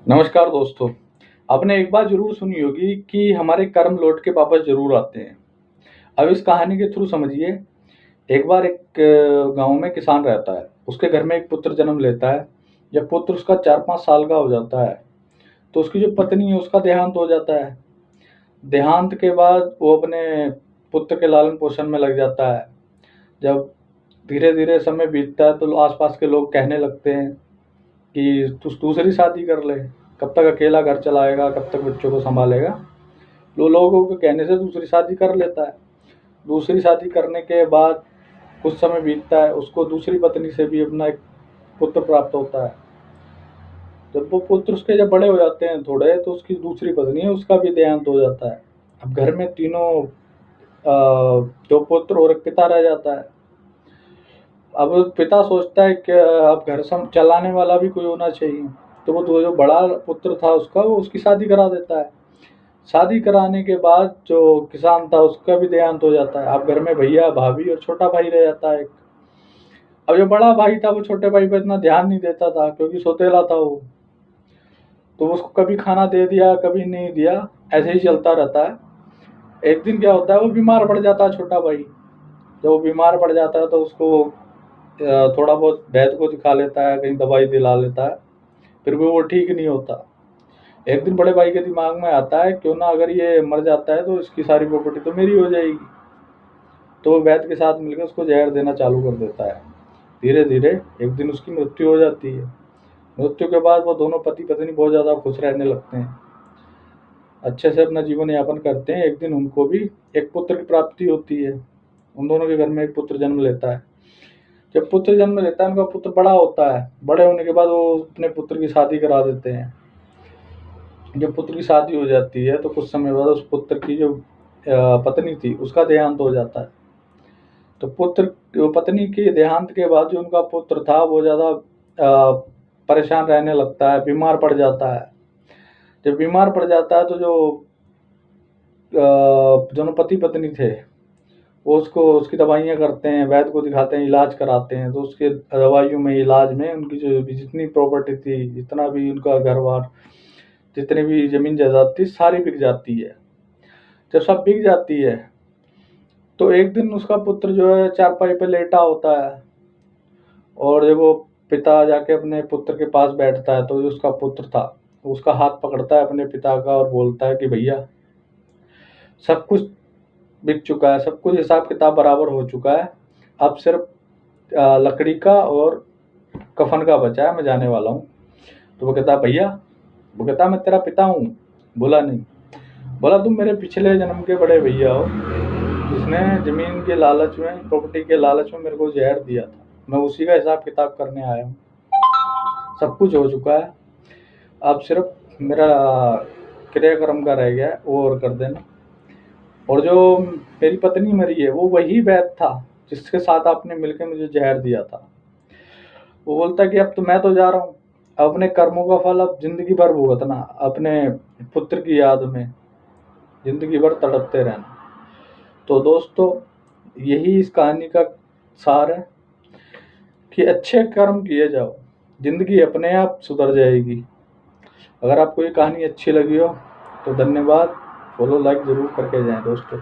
नमस्कार दोस्तों। आपने एक बात ज़रूर सुनी होगी कि हमारे कर्म लौट के वापस ज़रूर आते हैं। अब इस कहानी के थ्रू समझिए। एक बार एक गाँव में किसान रहता है। उसके घर में एक पुत्र जन्म लेता है। जब पुत्र उसका 4-5 साल का हो जाता है, तो उसकी जो पत्नी है उसका देहांत हो जाता है। देहांत के बाद वो अपने पुत्र के लालन-पोषण में लग जाता है। जब धीरे-धीरे समय बीतता है तो आस-पास के लोग कहने लगते हैं कि तू दूसरी शादी कर ले, कब तक अकेला घर चलाएगा, कब तक बच्चों को सँभालेगा। तो लोगों के कहने से दूसरी शादी कर लेता है। दूसरी शादी करने के बाद कुछ समय बीतता है, उसको दूसरी पत्नी से भी अपना एक पुत्र प्राप्त होता है। जब वो पुत्र उसके जब बड़े हो जाते हैं थोड़े, तो उसकी दूसरी पत्नी है उसका भी देहांत हो जाता है। अब घर में तीनों 2 पुत्र और एक पिता रह जाता है। अब पिता सोचता है कि अब घर चलाने वाला भी कोई होना चाहिए, तो वो जो बड़ा पुत्र था उसका, वो उसकी शादी करा देता है। शादी कराने के बाद जो किसान था उसका भी देहांत हो जाता है। अब घर में भैया, भाभी और छोटा भाई रह जाता है एक। अब जो बड़ा भाई था वो छोटे भाई पर इतना ध्यान नहीं देता था क्योंकि सौतेला था वो। तो उसको कभी खाना दे दिया, कभी नहीं दिया, ऐसे ही चलता रहता है। एक दिन क्या होता है, वो बीमार पड़ जाता है छोटा भाई। जब वो बीमार पड़ जाता है तो उसको थोड़ा बहुत वैद्य को दिखा लेता है, कहीं दवाई दिला लेता है, फिर भी वो ठीक नहीं होता। एक दिन बड़े भाई के दिमाग में आता है, क्यों ना अगर ये मर जाता है तो इसकी सारी प्रॉपर्टी तो मेरी हो जाएगी। तो वो वैद्य के साथ मिलकर उसको जहर देना चालू कर देता है। धीरे धीरे एक दिन उसकी मृत्यु हो जाती है। मृत्यु के बाद वो दोनों पति पत्नी बहुत ज़्यादा खुश रहने लगते हैं, अच्छे से अपना जीवन यापन करते हैं। एक दिन उनको भी एक पुत्र की प्राप्ति होती है। उन दोनों के घर में एक पुत्र जन्म लेता है। जब पुत्र जन्म लेता है, उनका पुत्र बड़ा होता है। बड़े होने के बाद वो अपने पुत्र की शादी करा देते हैं। जब पुत्र की शादी हो जाती है तो कुछ समय बाद उस पुत्र की जो पत्नी थी उसका देहांत हो जाता है। तो पत्नी के देहांत के बाद जो उनका पुत्र था वो ज़्यादा परेशान रहने लगता है, बीमार पड़ जाता है। जब बीमार पड़ जाता है तो जो दोनों पति पत्नी थे वो उसको उसकी दवाइयाँ करते हैं, वैद्य को दिखाते हैं, इलाज कराते हैं। तो उसके दवाइयों में, इलाज में उनकी जो भी जितनी प्रॉपर्टी थी, जितना भी उनका घर-बार, जितनी भी ज़मीन जायदाद थी, सारी बिक जाती है। जब सब बिक जाती है तो एक दिन उसका पुत्र जो है चारपाई पे लेटा होता है, और जब वो पिता जाके अपने पुत्र के पास बैठता है तो जो उसका पुत्र था उसका हाथ पकड़ता है अपने पिता का और बोलता है कि भैया, सब कुछ बिक चुका है, सब कुछ हिसाब किताब बराबर हो चुका है, अब सिर्फ लकड़ी का और कफन का बचा है, मैं जाने वाला हूँ। तो वो कहता है भैया, वो कहता है मैं तेरा पिता हूँ। बोला नहीं। बोला तुम मेरे पिछले जन्म के बड़े भैया हो, जिसने ज़मीन के लालच में, प्रॉपर्टी के लालच में मेरे को ज़हर दिया था। मैं उसी का हिसाब किताब करने आया हूँ। सब कुछ हो चुका है, अब सिर्फ मेरा क्रियाक्रम का रह गया है, वो और कर देना। और जो मेरी पत्नी मरी है वो वही वैद्य था जिसके साथ आपने मिलकर मुझे जहर दिया था। वो बोलता है कि अब तो मैं तो जा रहा हूँ, अपने कर्मों का फल अब ज़िंदगी भर भुगतना, अपने पुत्र की याद में ज़िंदगी भर तड़पते रहना। तो दोस्तों, यही इस कहानी का सार है कि अच्छे कर्म किए जाओ, ज़िंदगी अपने आप सुधर जाएगी। अगर आपको ये कहानी अच्छी लगी हो तो धन्यवाद। फॉलो, लाइक ज़रूर करके जाएं दोस्तों।